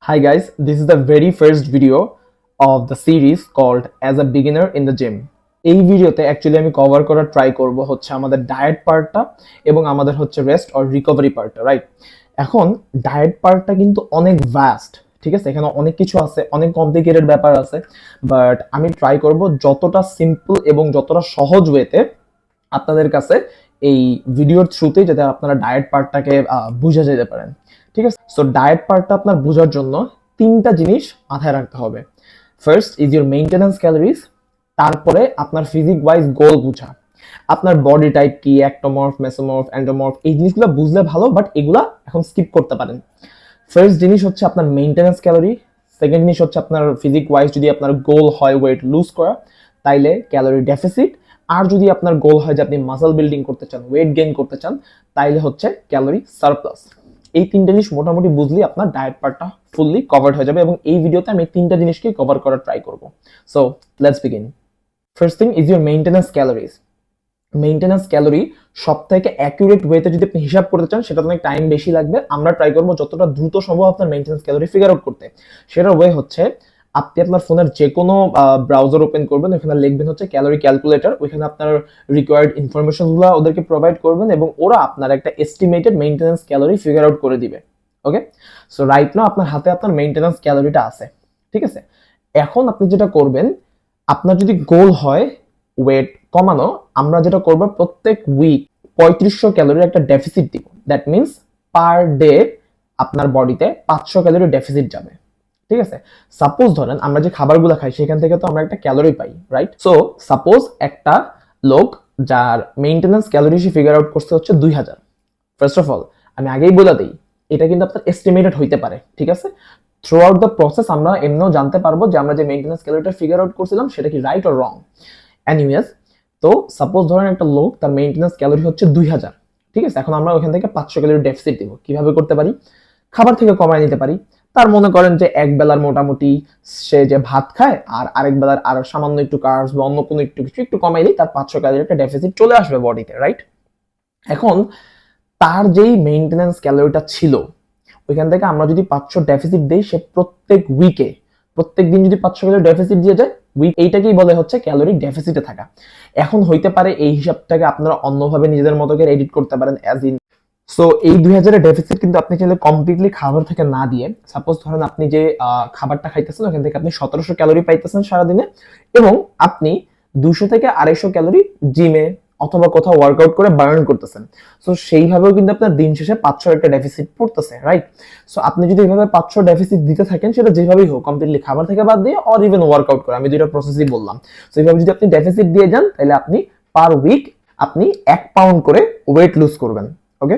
Hi guys, this is the very first video of the series called As a Beginner in the Gym. এই ভিডিওতে actually আমি cover করার try করব হচ্ছে আমাদের ডায়েট পার্টটা এবং আমাদের হচ্ছে রেস্ট অর রিকভারি পার্টটা, রাইট? এখন ডায়েট পার্টটা কিন্তু অনেক ভাস্ট, ঠিক আছে? এখানে অনেক কিছু আছে, অনেক কমপ্লিকেটেড ব্যাপার আছে, বাট আমি ট্রাই করব যতটা সিম্পল এবং যতটা সহজ ওয়েতে আপনাদের কাছে এই ভিডিওর থ্রুতেই যাতে আপনারা ডায়েট পার্টটাকে বুঝে যেতে পারেন, ঠিক আছে? সো ডায়েট পার্টটা আপনার বোঝার জন্য তিনটা জিনিস মাথায় রাখতে হবে। First is your maintenance calories, তারপরে আপনার ফিজিক ওয়াইজ গোল বুঝা, আপনার বডি টাইপ কি, অ্যাক্টোমর্ফ, মেসোমর্ফ, এন্ডোমর্ফ, এই জিনিসগুলো বুঝলে ভালো, বাট এগুলা এখন স্কিপ করতে পারেন। ফার্স্ট জিনিস হচ্ছে আপনার মেইনটেনেন্স ক্যালোরি, সেকেন্ড জিনিস হচ্ছে আপনার ফিজিক ওয়াইজ যদি আপনার গোল হয় ওয়েট লুজ করা, তাইলে ক্যালোরি ডেফিসিট, আর যদি আপনার গোল হয় যে আপনি মাসল বিল্ডিং করতে চান, ওয়েট গেইন করতে চান, তাইলে হচ্ছে ক্যালোরি সারপ্লাস। এই তিনটা জিনিস মোটামুটি বুঝলে আপনার ডায়েট পার্টটা ফুললি কভার্ড হয়ে যাবে এবং এই ভিডিওতে আমি তিনটা জিনিসকে কভার করার ট্রাই করব। So let's begin. First thing is your maintenance calories. Maintenance calorie সব থেকে অ্যাকুরেট ওয়েতে যদি আপনি হিসাব করতে চান, সেটা অনেক টাইম বেশি লাগবে। আমরা ট্রাই করবো যতটা দ্রুত সম্ভব আপনার মেইনটেনেন্স ক্যালোরি ফিগার আউট করতে। সেটার ওয়ে হচ্ছে আপনি আপনার ফোনের যে কোনো ব্রাউজার ওপেন করবেন, ওখানে লিখবেন হচ্ছে ক্যালোরি ক্যালকুলেটর, ওইখানে আপনার রিকোয়ার্ড ইনফরমেশনগুলো ওদেরকে প্রোভাইড করবেন এবং ওরা আপনার একটা estimated maintenance calorie figure out করে দিবে। ওকে, সো রাইট নাও আপনার হাতে আপনার মেইনটেনেন্স ক্যালোরিটা আছে, ঠিক আছে? এখন আপনি যেটা করবেন, আপনার যদি গোল হয় ওয়েট কমানো, আমরা যেটা করবো প্রত্যেক উইক 3500 ক্যালোরির একটা ডেফিসিট দিব। দ্যাট মিনস পার ডে আপনার বডিতে 500 ক্যালোরি ডেফিসিট যাবে, ঠিক আছে? সাপোজ ধরেন আমরা যে খাবারগুলো খাই সেখান থেকে তো আমরা একটা ক্যালোরি পাই, রাইট? সো সাপোজ একটা লোক যার মেইনটেনেন্স ক্যালোরি সে ফিগার আউট করতে হচ্ছে 2000। ফার্স্ট অফ অল আমি আগেই বলে দিই, এটা কিন্তু আপনার এস্টিমেটেড হইতে পারে, ঠিক আছে? থ্রু আউট দ্য প্রসেস আমরা এমনিও জানতে পারবো যে আমরা যে মেইনটেনেন্স ক্যালোরিটা ফিগার আউট করছিলাম সেটা কি রাইট অর রং। এনিওয়েজ, তো সাপোজ ধরেন একটা লোক তার মেইনটেনেন্স ক্যালোরি হচ্ছে 2000, ঠিক আছে? এখন আমরা ওখান থেকে 500 ক্যালোরি ডেফিসিট দিব। কিভাবে করতে পারি? খাবার থেকে কমায় নিতে পারি। তার মনে করেন যে এক বেলার মোটামুটি সে যে ভাত খায় আর আরেক বেলার আর সামান্য একটু কার্বস বা অন্য কোনো একটু কিছু একটু কমাইলেই তার 500 ক্যালোরি একটা ডেফিসিট চলে আসবে বডিতে, রাইট? এখন তার যেই মেইনটেনেন্স ক্যালোরিটা ছিল ওইখান থেকে আমরা যদি 500 ডেফিসিট দেই, সে প্রত্যেক উইকে প্রত্যেক দিন যদি 500 ক্যালোরি ডেফিসিট দিয়ে যায়, উইক এইটাকেই বলে হচ্ছে ক্যালোরি ডেফিসিটে থাকা। এখন হইতে পারে এই হিসাবটাকে আপনারা অন্যভাবে নিজেদের মতো করে এডিট করতে পারেন, অ্যাজ ইন সো এই 2000 এর ডেফিসিট কিন্তু আপনি চাইলে কমপ্লিটলি খাবার থেকে না দিয়ে, সাপোজ ধরেন আপনি যে খাবারটা খাইতেছেন ওখান থেকে আপনি 1700 ক্যালোরি পাইতেছেন সারাদিনে এবং আপনি 200 থেকে 250 ক্যালোরি জিমে অথবা কোথাও ওয়ার্কআউট করে বার্ন করতেছেন। সো সেইভাবেও কিন্তু আপনার দিন শেষে 500 একটা ডেফিসিট পড়তেছে, রাইট? সো আপনি যদি এইভাবে 500 ডেফিসিট দিতে থাকেন, সেটা যেভাবেই হোক, কমপ্লিটলি খাবার থেকে বাদ দিয়ে অর ইভেন ওয়ার্কআউট করে, আমি দুইটা প্রসেসই বললাম। সো এইভাবে যদি আপনি ডেফিসিট দিয়ে যান, তাহলে আপনি পার উইক আপনি 1 পাউন্ড করে ওয়েট লুজ করবেন। ওকে,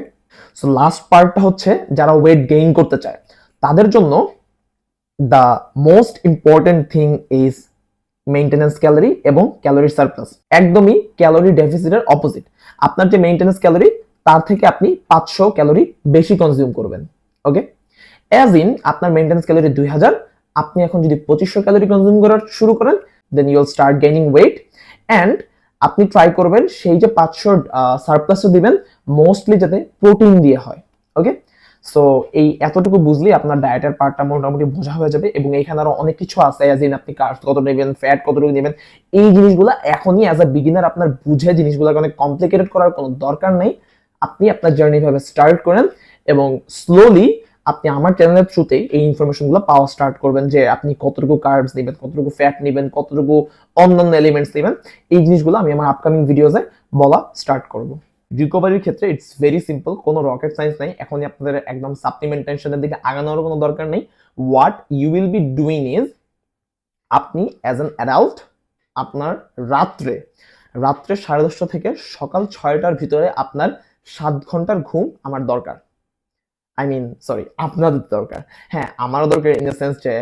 সো লাস্ট পার্টটা হচ্ছে যারা ওয়েট গেইন করতে চায় তাদের জন্য the most important thing is maintenance calorie এবং ক্যালোরি সারপ্লাস। একদমই ক্যালোরি ডেফিসিটের অপোজিট। আপনার যে মেইনটেনেন্স ক্যালোরি তার থেকে আপনি 500 ক্যালোরি বেশি কনজিউম করবেন। ওকে, অ্যাজ ইন আপনার মেইনটেনেন্স ক্যালোরি 2000, আপনি এখন যদি 2500 ক্যালোরি কনজিউম করা শুরু করেন, then you will start gaining weight. And আপনি ট্রাই করবেন সেই যে 500 সারপ্লাসও দিবেন মোস্টলি যাতে প্রোটিন দিয়ে হয়। ওকে, সো এই এতটুকু বুঝলে আপনার ডায়েটের পার্টটা মোটামুটি বোঝা হয়ে যাবে এবং এইখানে আরো অনেক কিছু আছে, অ্যাজ ইন আপনি কার্বস কত নেবেন, ফ্যাট কতটুকু নেবেন। এই জিনিসগুলো এখনই অ্যাজ আ বিগিনার আপনার বুঝে জিনিসগুলোকে অনেক কমপ্লিকেটেড করার কোনো দরকার নেই। আপনি আপনার জার্নি ভাবে স্টার্ট করেন এবং স্লোলি আপনি আমার চ্যানেলের থ্রুতে এই ইনফরমেশনগুলো পাওয়া স্টার্ট করবেন, যে আপনি কতটুকু কার্বস নেবেন, কতটুকু ফ্যাট নেবেন, কতটুকু অন্যান্য এলিমেন্টস নেবেন। এই জিনিসগুলো আমি আমার আপকামিং ভিডিওতে বলা স্টার্ট করব। রিকভারির ক্ষেত্রে ইটস ভেরি সিম্পল, কোনো রকেট সায়েন্স নাই। এখনই আপনাদের একদম সাপ্লিমেন্টেশনের দিকে আগানোর কোনো দরকার নেই। What you will be doing is, আপনি অ্যাজ অ্যান অ্যাডাল্ট আপনার রাত্রে 10:30 থেকে সকাল 6টার ভিতরে আপনার 7 ঘন্টার ঘুম আমার দরকার। আই মিন সরি, আপনাদের দরকার। হ্যাঁ, আমারও দরকার ইন দ্য সেন্স যে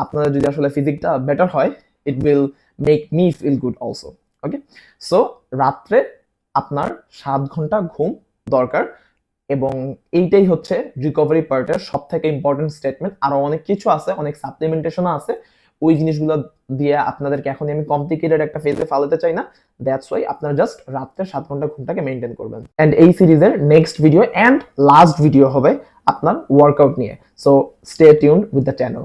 আপনাদের যদি আসলে ফিজিকটা বেটার হয়, it will make me feel good also. Okay, so রাত্রে আপনার 7 ঘন্টা ঘুম দরকার এবং এইটাই হচ্ছে রিকভারি পার্টের সব থেকে ইম্পর্টেন্ট স্টেটমেন্ট। আরো অনেক কিছু আছে, অনেক সাপ্লিমেন্টেশন আছে, ওই জিনিসগুলো দিয়ে আপনাদেরকে এখন আমি কমপ্লিকেটেড একটা ফেজে ফালাতে চাই না। দ্যাটস ওয়াই আপনারা জাস্ট রাত্রে 7 ঘন্টা ঘুমটাকে মেনটেন করবেন। এন্ড এই সিরিজের next video and last video হবে আপনার ওয়ার্কআউট নিয়ে। So stay tuned with the channel.